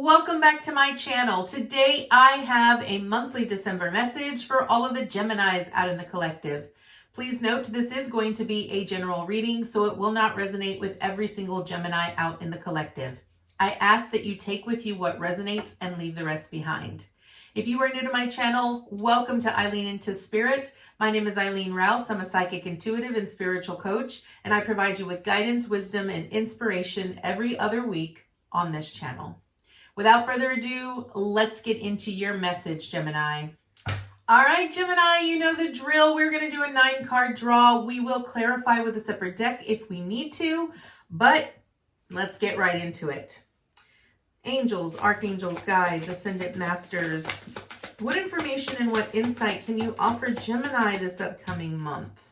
welcome back to my channel. Today I have a monthly December message for all of the Geminis out in the collective. Please note this is going to be a general reading, so it will not resonate with every single Gemini out in the collective. I ask that you take with you what resonates and leave the rest behind. If you are new to my channel, welcome to Eileen into Spirit. My name is Eileen Rouse. I'm a psychic intuitive and spiritual coach, and I provide you with guidance, wisdom, and inspiration every other week on this channel. Without further ado, let's get into your message, Gemini. All right, Gemini, you know the drill. We're going to do a 9-card draw. We will clarify with a separate deck if we need to, but let's get right into it. Angels, archangels, guides, ascendant masters. What information and what insight can you offer Gemini this upcoming month?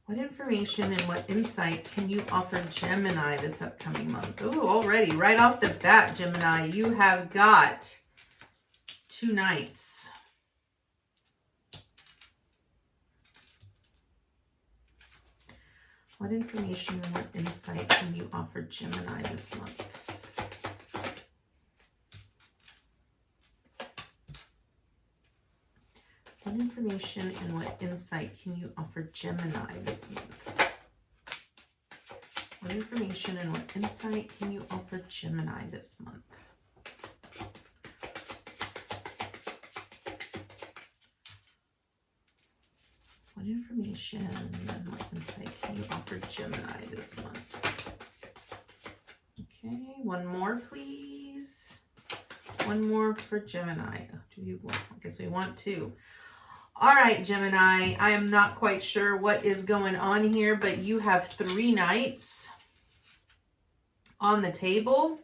What information and what insight can you offer Gemini this upcoming month? Oh, already, right off the bat, Gemini, you have got 2 Knights. What information and what insight can you offer Gemini this month? What information and what insight can you offer Gemini this month? What information and what insight can you offer Gemini this month? What information and what insight can you offer Gemini this month? Okay, one more, please. One more for Gemini. Do you want? I guess we want 2. All right, Gemini, I am not quite sure what is going on here, but you have 3 Knights on the table.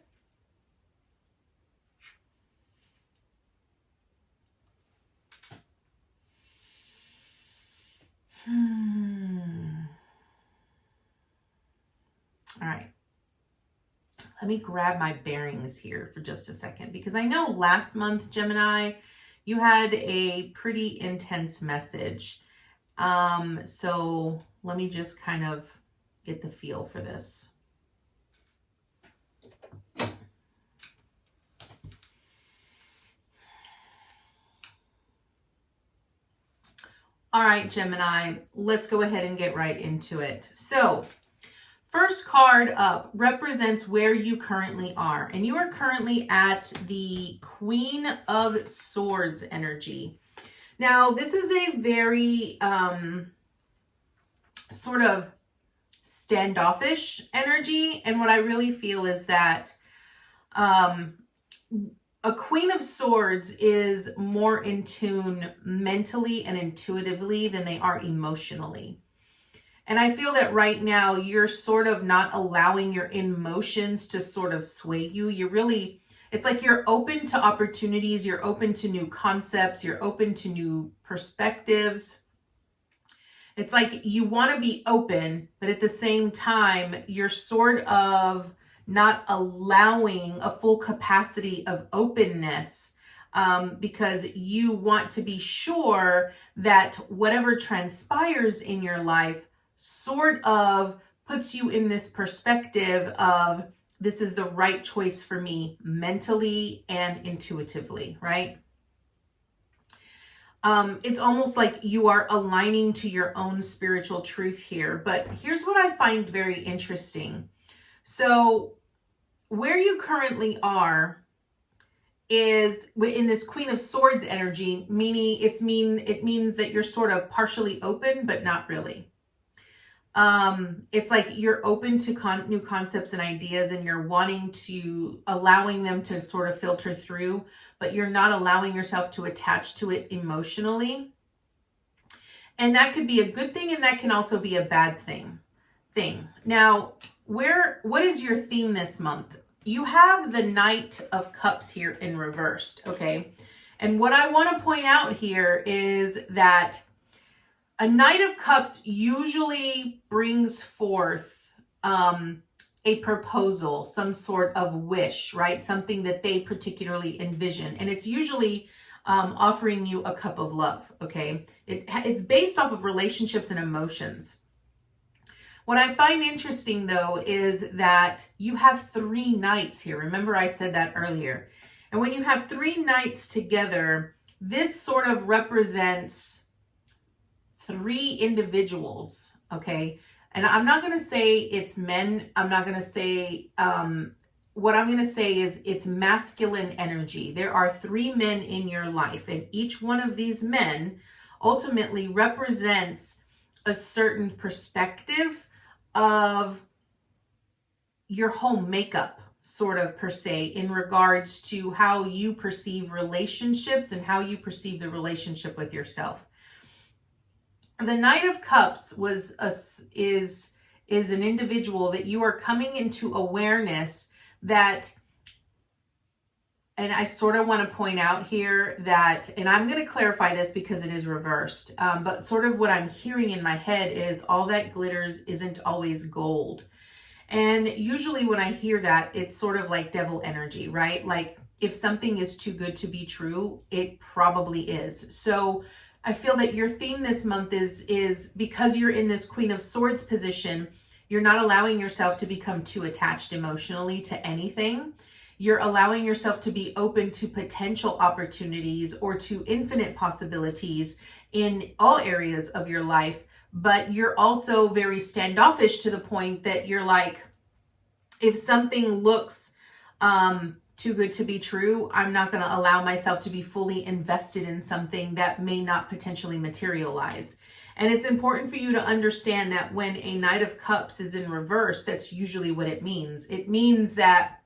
All right. Let me grab my bearings here for just a second, because I know last month, Gemini, you had a pretty intense message. So let me just kind of get the feel for this. All right, Gemini, let's go ahead and get right into it. So first card up represents where you currently are. And you are currently at the Queen of Swords energy. Now, this is a very sort of standoffish energy. And what I really feel is that a Queen of Swords is more in tune mentally and intuitively than they are emotionally. And I feel that right now you're sort of not allowing your emotions to sort of sway you. You're really, it's like you're open to opportunities. You're open to new concepts. You're open to new perspectives. It's like you want to be open, but at the same time, you're sort of not allowing a full capacity of openness because you want to be sure that whatever transpires in your life sort of puts you in this perspective of this is the right choice for me mentally and intuitively, right? It's almost like you are aligning to your own spiritual truth here. But here's what I find very interesting. So where you currently are is in this Queen of Swords energy, meaning it means that you're sort of partially open, but not really. It's like you're open to new concepts and ideas, and you're allowing them to sort of filter through, but you're not allowing yourself to attach to it emotionally. And that could be a good thing, and that can also be a bad thing. Now, what is your theme this month? You have the Knight of Cups here in reversed, okay? And what I want to point out here is that a Knight of Cups usually brings forth a proposal, some sort of wish, right? Something that they particularly envision. And it's usually offering you a cup of love, okay? It's based off of relationships and emotions. What I find interesting though is that you have 3 knights here. Remember I said that earlier. And when you have 3 knights together, this sort of represents 3 individuals, okay? And I'm not going to say it's men. I'm not going to say, what I'm going to say is it's masculine energy. There are 3 men in your life, and each one of these men ultimately represents a certain perspective of your whole makeup, sort of per se, in regards to how you perceive relationships and how you perceive the relationship with yourself. The Knight of Cups is an individual that you are coming into awareness that, and I sort of want to point out here that, and I'm going to clarify this because it is reversed, but sort of what I'm hearing in my head is all that glitters isn't always gold. And usually when I hear that, it's sort of like devil energy, right? Like if something is too good to be true, it probably is. So I feel that your theme this month is because you're in this Queen of Swords position, you're not allowing yourself to become too attached emotionally to anything. You're allowing yourself to be open to potential opportunities or to infinite possibilities in all areas of your life. But you're also very standoffish to the point that you're like, if something looks too good to be true, I'm not going to allow myself to be fully invested in something that may not potentially materialize. And it's important for you to understand that when a Knight of Cups is in reverse, that's usually what it means. It means that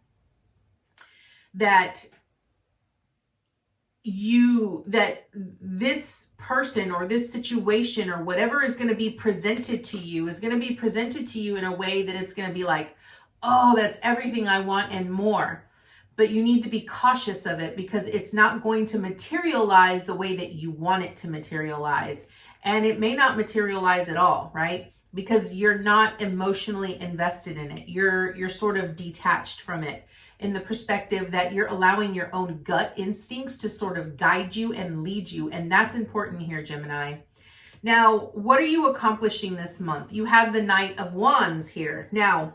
this person or this situation or whatever is going to be presented to you is going to be presented to you in a way that it's going to be like, oh, that's everything I want and more. But you need to be cautious of it because it's not going to materialize the way that you want it to materialize. And it may not materialize at all, right? Because you're not emotionally invested in it. You're sort of detached from it in the perspective that you're allowing your own gut instincts to sort of guide you and lead you. And that's important here, Gemini. Now, what are you accomplishing this month? You have the Knight of Wands here. Now,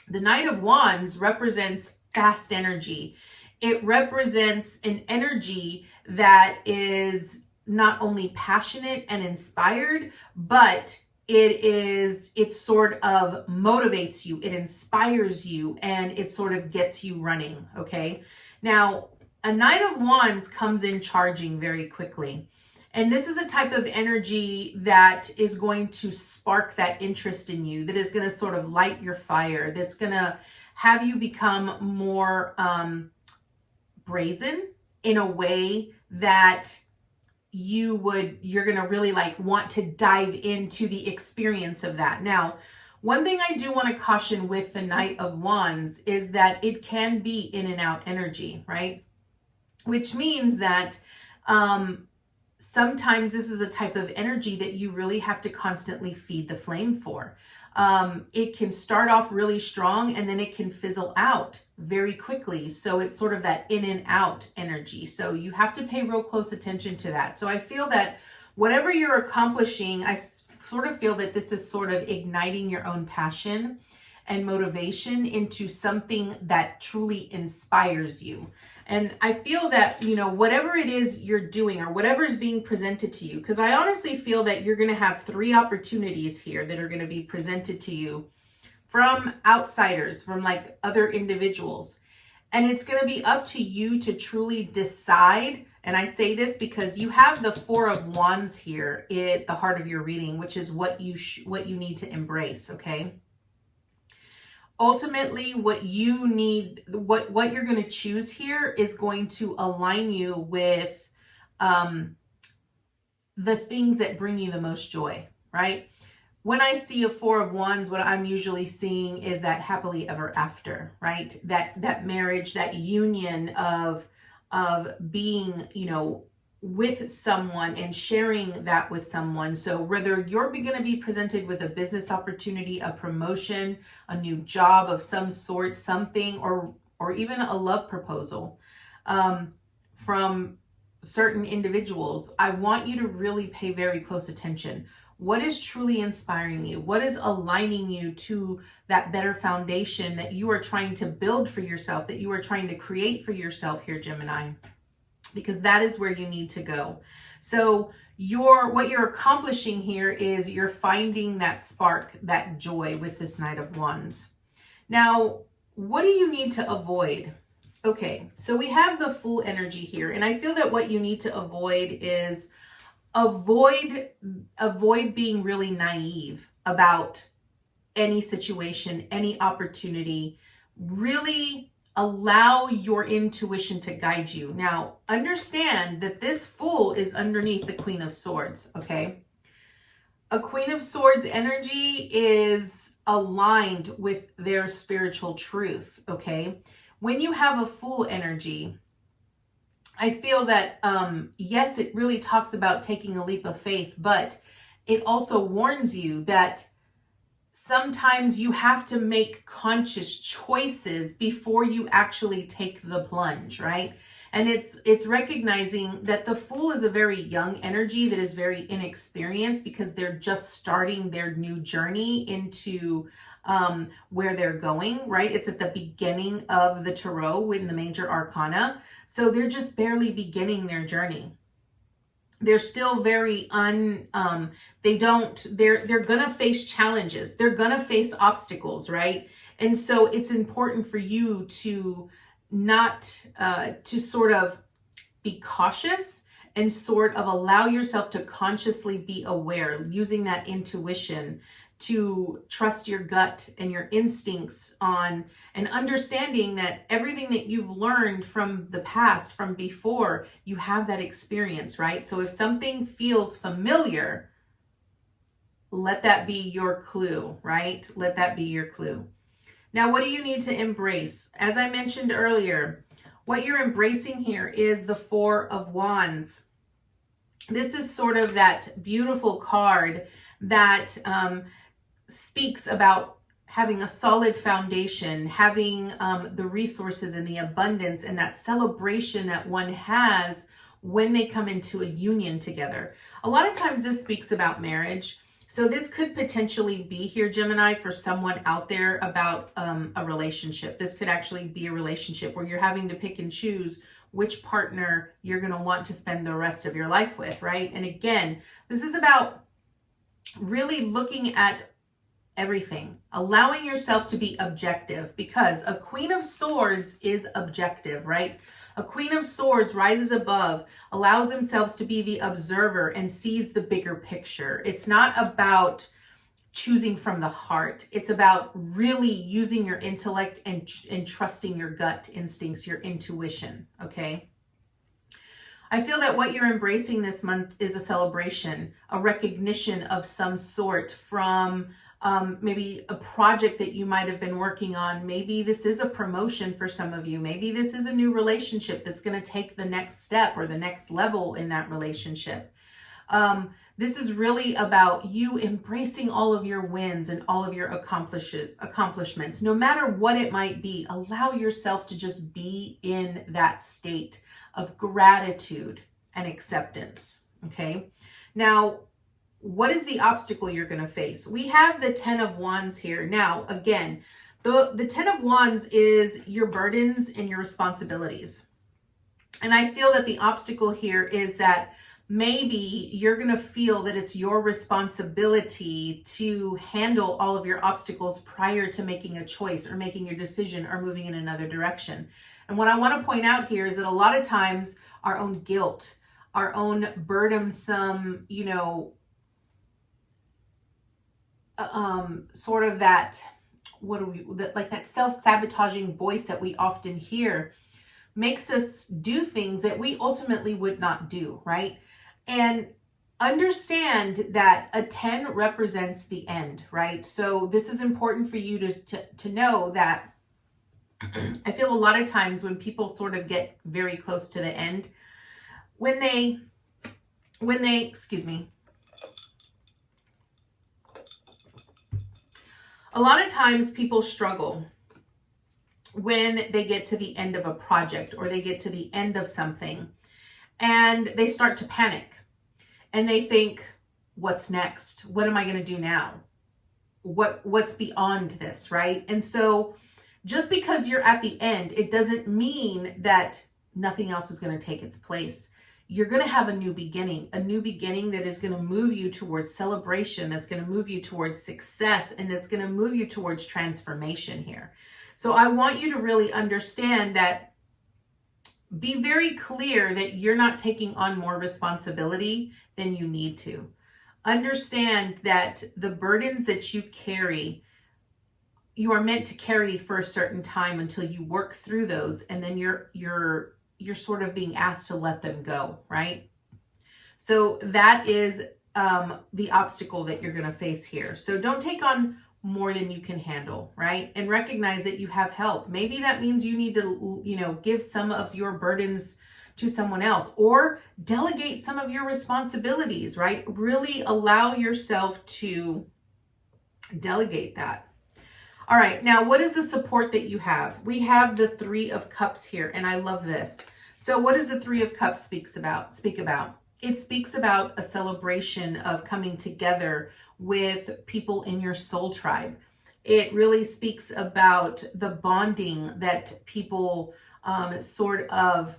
the Knight of Wands represents fast energy. It represents an energy that is not only passionate and inspired, but it sort of motivates you, it inspires you, and it sort of gets you running, okay? Now, a Knight of Wands comes in charging very quickly. And this is a type of energy that is going to spark that interest in you, that is going to sort of light your fire, that's going to have you become more brazen in a way that you're going to really like want to dive into the experience of that. Now, one thing I do want to caution with the Knight of Wands is that it can be in and out energy, right? Which means that sometimes this is a type of energy that you really have to constantly feed the flame for. It can start off really strong and then it can fizzle out very quickly. So it's sort of that in and out energy. So you have to pay real close attention to that. So I feel that whatever you're accomplishing, I sort of feel that this is sort of igniting your own passion and motivation into something that truly inspires you. And I feel that, whatever it is you're doing or whatever is being presented to you, because I honestly feel that you're going to have 3 opportunities here that are going to be presented to you from outsiders, from like other individuals. And it's going to be up to you to truly decide. And I say this because you have the 4 of Wands here at the heart of your reading, which is what you need to embrace, okay? Ultimately, what you need, what you're going to choose here is going to align you with the things that bring you the most joy, right? When I see a 4 of Wands, what I'm usually seeing is that happily ever after, right? That marriage, that union of being, with someone and sharing that with someone. So whether you're going to be presented with a business opportunity, a promotion, a new job of some sort, something, or even a love proposal from certain individuals, I want you to really pay very close attention. What is truly inspiring you? What is aligning you to that better foundation that you are trying to build for yourself, that you are trying to create for yourself here, Gemini? Because that is where you need to go. So what you're accomplishing here is you're finding that spark, that joy with this Knight of Wands. Now, what do you need to avoid? Okay, so we have the Fool energy here, and I feel that what you need to avoid is avoid being really naive about any situation, any opportunity. Really allow your intuition to guide you. Now, understand that this Fool is underneath the Queen of Swords, okay? A Queen of Swords energy is aligned with their spiritual truth, okay? When you have a Fool energy, I feel that, yes, it really talks about taking a leap of faith, but it also warns you that sometimes you have to make conscious choices before you actually take the plunge, right? And it's recognizing that the Fool is a very young energy that is very inexperienced because they're just starting their new journey into where they're going, right? It's at the beginning of the Tarot in the major arcana. So they're just barely beginning their journey. They're still very they're gonna face challenges. They're gonna face obstacles, right? And so it's important for you to not to sort of be cautious and sort of allow yourself to consciously be aware, using that intuition to trust your gut and your instincts on, and understanding that everything that you've learned from the past, from before, you have that experience, right? So if something feels familiar, let that be your clue, right? Let that be your clue. Now, what do you need to embrace? As I mentioned earlier, what you're embracing here is the Four of Wands. This is sort of that beautiful card that speaks about having a solid foundation, having the resources and the abundance and that celebration that one has when they come into a union together. A lot of times this speaks about marriage. So this could potentially be here, Gemini, for someone out there about a relationship. This could actually be a relationship where you're having to pick and choose which partner you're going to want to spend the rest of your life with, right? And again, this is about really looking at everything, allowing yourself to be objective, because a Queen of Swords is objective, right? A Queen of Swords rises above, allows themselves to be the observer and sees the bigger picture. It's not about choosing from the heart. It's about really using your intellect and trusting your gut instincts, your intuition, okay? I feel that what you're embracing this month is a celebration, a recognition of some sort from maybe a project that you might have been working on. Maybe this is a promotion for some of you. Maybe this is a new relationship that's going to take the next step or the next level in that relationship. This is really about you embracing all of your wins and all of your accomplishments, no matter what it might be. Allow yourself to just be in that state of gratitude and acceptance. Okay. Now, what is the obstacle you're going to face? We have the Ten of Wands here. Now, again, the Ten of Wands is your burdens and your responsibilities. And I feel that the obstacle here is that maybe you're going to feel that it's your responsibility to handle all of your obstacles prior to making a choice or making your decision or moving in another direction. And what I want to point out here is that a lot of times our own guilt, our own burdensome, sort of that, like that self-sabotaging voice that we often hear makes us do things that we ultimately would not do, right? And understand that a 10 represents the end, right? So this is important for you to know that I feel a lot of times when people sort of get very close to the end, when they, excuse me, a lot of times people struggle when they get to the end of a project or they get to the end of something and they start to panic and they think, what's next? What am I going to do now? What's beyond this, right? And so just because you're at the end, it doesn't mean that nothing else is going to take its place. You're going to have a new beginning that is going to move you towards celebration, that's going to move you towards success, and that's going to move you towards transformation here. So I want you to really understand that, be very clear that you're not taking on more responsibility than you need to. Understand that the burdens that you carry, you are meant to carry for a certain time until you work through those, and then you're sort of being asked to let them go, right? So that is the obstacle that you're going to face here. So don't take on more than you can handle, right? And recognize that you have help. Maybe that means you need to, give some of your burdens to someone else, or delegate some of your responsibilities, right? Really allow yourself to delegate that. All right, now what is the support that you have? We have the Three of Cups here, and I love this. So what does the Three of Cups speak about? It speaks about a celebration of coming together with people in your soul tribe. It really speaks about the bonding that people sort of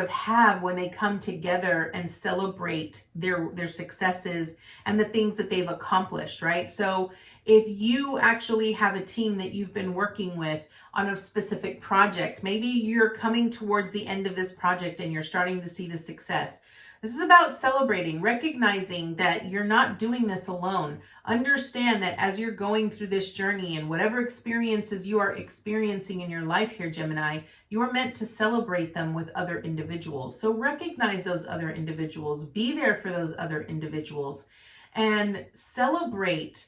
have when they come together and celebrate their successes and the things that they've accomplished, right? So if you actually have a team that you've been working with on a specific project, maybe you're coming towards the end of this project and you're starting to see the success. This is about celebrating, recognizing that you're not doing this alone. Understand that as you're going through this journey and whatever experiences you are experiencing in your life here, Gemini, you are meant to celebrate them with other individuals. So recognize those other individuals, be there for those other individuals, and celebrate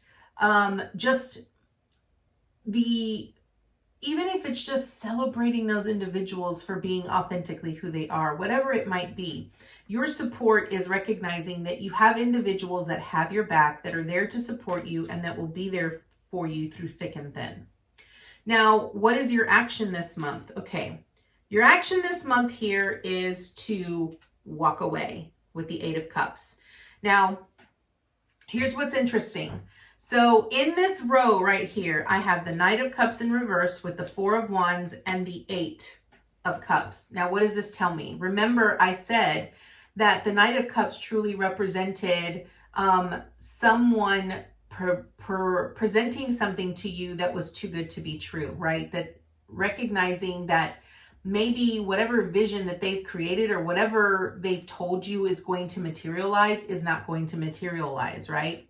even if it's just celebrating those individuals for being authentically who they are, whatever it might be. Your support is recognizing that you have individuals that have your back, that are there to support you, and that will be there for you through thick and thin. Now, what is your action this month? Okay, your action this month here is to walk away with the Eight of Cups. Now, here's what's interesting. So in this row right here, I have the Knight of Cups in reverse with the Four of Wands and the Eight of Cups. Now, what does this tell me? Remember, I said that the Knight of Cups truly represented someone presenting something to you that was too good to be true, right? That recognizing that maybe whatever vision that they've created or whatever they've told you is going to materialize is not going to materialize, right?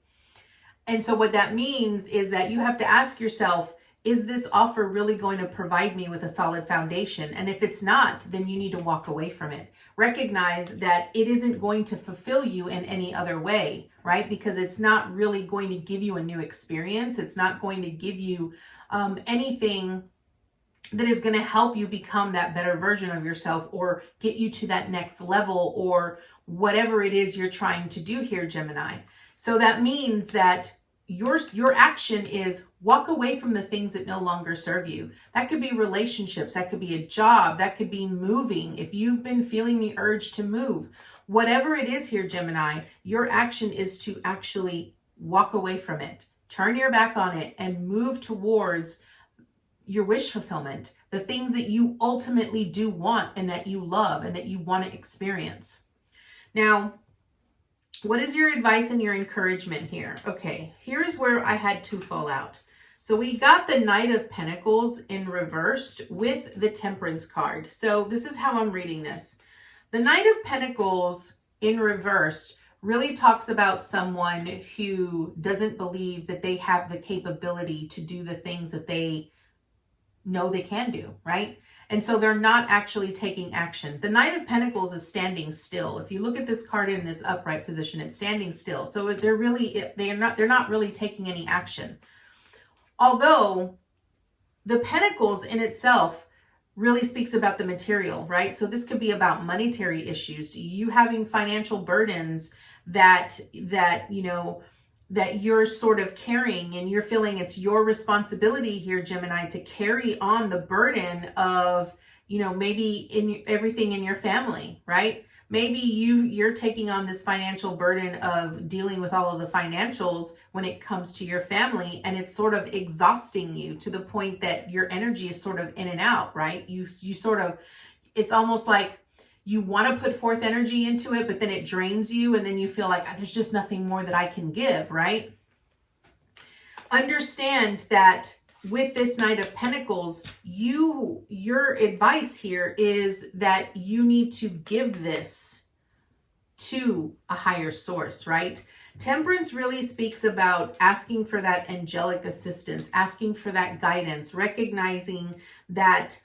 And so what that means is that you have to ask yourself, is this offer really going to provide me with a solid foundation? And if it's not, then you need to walk away from it. Recognize that it isn't going to fulfill you in any other way, right? Because it's not really going to give you a new experience. It's not going to give you anything that is going to help you become that better version of yourself or get you to that next level or whatever it is you're trying to do here, Gemini. So that means that your action is walk away from the things that no longer serve you. That could be relationships, that could be a job, that could be moving. If you've been feeling the urge to move, whatever it is here, Gemini, your action is to actually walk away from it, turn your back on it, and move towards your wish fulfillment, the things that you ultimately do want and that you love and that you want to experience. Now, what is your advice and your encouragement here? Okay, here's where I had two fall out. So we got the Knight of Pentacles in reversed with the Temperance card. So this is how I'm reading this. The Knight of Pentacles in reversed really talks about someone who doesn't believe that they have the capability to do the things that they know they can do, right? And so they're not actually taking action. The Knight of Pentacles is standing still. If you look at this card in its upright position, it's standing still. So they're not really taking any action. Although the Pentacles in itself really speaks about the material, right? So this could be about monetary issues, you having financial burdens that you're sort of carrying, and you're feeling it's your responsibility here, Gemini, to carry on the burden of, maybe everything in your family, right? Maybe you're taking on this financial burden of dealing with all of the financials when it comes to your family, and it's sort of exhausting you to the point that your energy is sort of in and out, right? You sort of, it's almost like you want to put forth energy into it, but then it drains you, and then you feel like there's just nothing more that I can give, right? Understand that with this Knight of Pentacles, your advice here is that you need to give this to a higher source, right? Temperance really speaks about asking for that angelic assistance, asking for that guidance, recognizing that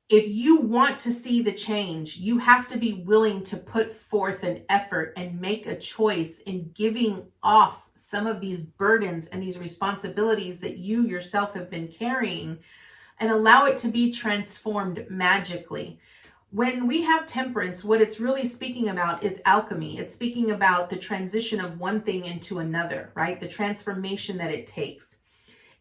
if you want to see the change, you have to be willing to put forth an effort and make a choice in giving off some of these burdens and these responsibilities that you yourself have been carrying, and allow it to be transformed magically. When we have temperance, what it's really speaking about is alchemy. It's speaking about the transition of one thing into another, right? The transformation that it takes.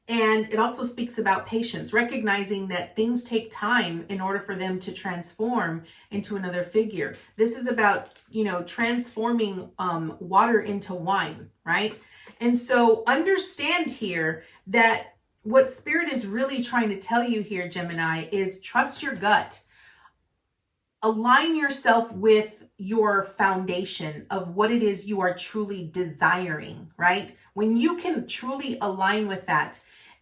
And it also speaks about patience, recognizing that things take time in order for them to transform into another figure. This is about, transforming water into wine, right? And so understand here that what Spirit is really trying to tell you here, Gemini, is trust your gut. Align yourself with your foundation of what it is you are truly desiring, right? When you can truly align with that,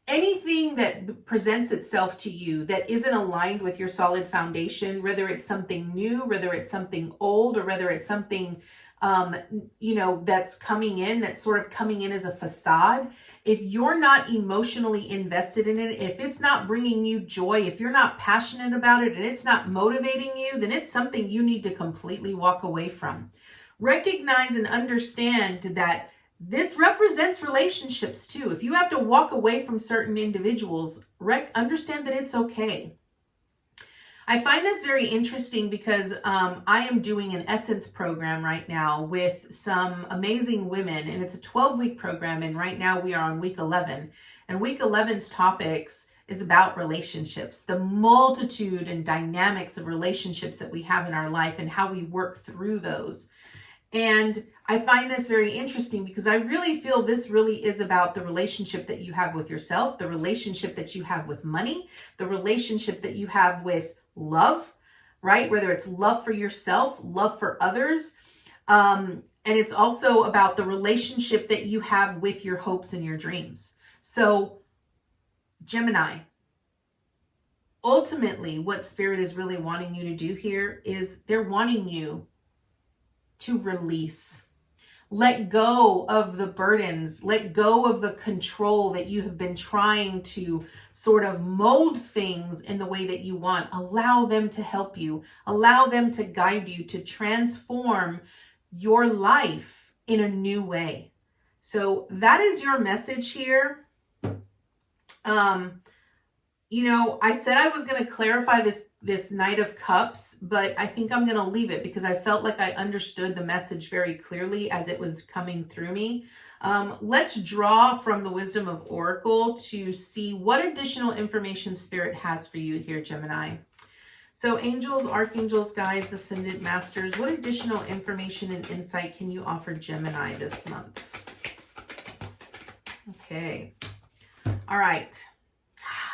anything that presents itself to you that isn't aligned with your solid foundation, whether it's something new, whether it's something old, or whether it's something, that's coming in, that's sort of coming in as a facade, if you're not emotionally invested in it, if it's not bringing you joy, if you're not passionate about it and it's not motivating you, then it's something you need to completely walk away from. Recognize and understand that this represents relationships too. If you have to walk away from certain individuals, understand that it's okay. I find this very interesting because I am doing an Essence program right now with some amazing women, and it's a 12-week program, and right now we are on week 11. And week 11's topics is about relationships, the multitude and dynamics of relationships that we have in our life and how we work through those. And I find this very interesting because I really feel this really is about the relationship that you have with yourself, the relationship that you have with money, the relationship that you have with love, right? Whether it's love for yourself, love for others. And it's also about the relationship that you have with your hopes and your dreams. So, Gemini, ultimately, what Spirit is really wanting you to do here is they're wanting you to release. Let go of the burdens, let go of the control that you have been trying to sort of mold things in the way that you want. Allow them to help you, allow them to guide you to transform your life in a new way. So that is your message here. I said I was going to clarify this Knight of Cups, but I think I'm going to leave it because I felt like I understood the message very clearly as it was coming through me. Let's draw from the Wisdom of Oracle to see what additional information Spirit has for you here, Gemini. So angels, archangels, guides, ascended masters, what additional information and insight can you offer Gemini this month? Okay. All right.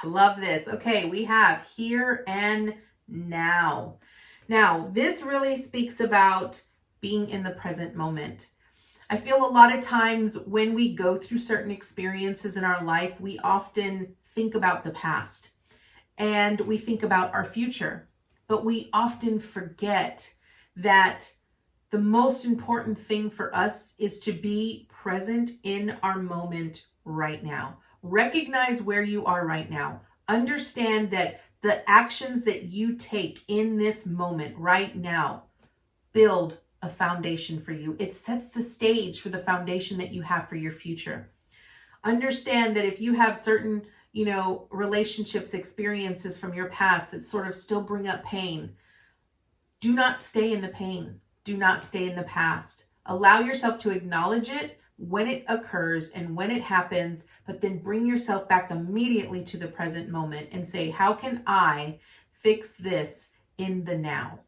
Love this. Okay, we have here and now. Now, this really speaks about being in the present moment. I feel a lot of times when we go through certain experiences in our life, we often think about the past and we think about our future, but we often forget that the most important thing for us is to be present in our moment right now. Recognize where you are right now. Understand that the actions that you take in this moment right now build a foundation for you. It sets the stage for the foundation that you have for your future. Understand that if you have certain, relationships, experiences from your past that sort of still bring up pain, do not stay in the pain. Do not stay in the past. Allow yourself to acknowledge it when it occurs and when it happens, but then bring yourself back immediately to the present moment and say, how can I fix this in the now?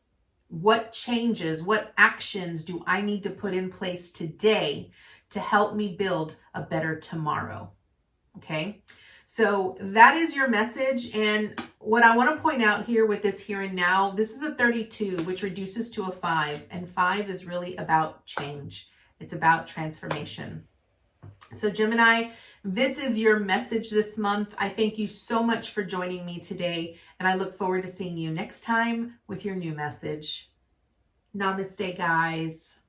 What changes, what actions do I need to put in place today to help me build a better tomorrow? Okay, so that is your message. And what I want to point out here with this here and now, this is a 32, which reduces to a 5. And 5 is really about change. It's about transformation. So Gemini, this is your message this month. I thank you so much for joining me today, and I look forward to seeing you next time with your new message. Namaste, guys.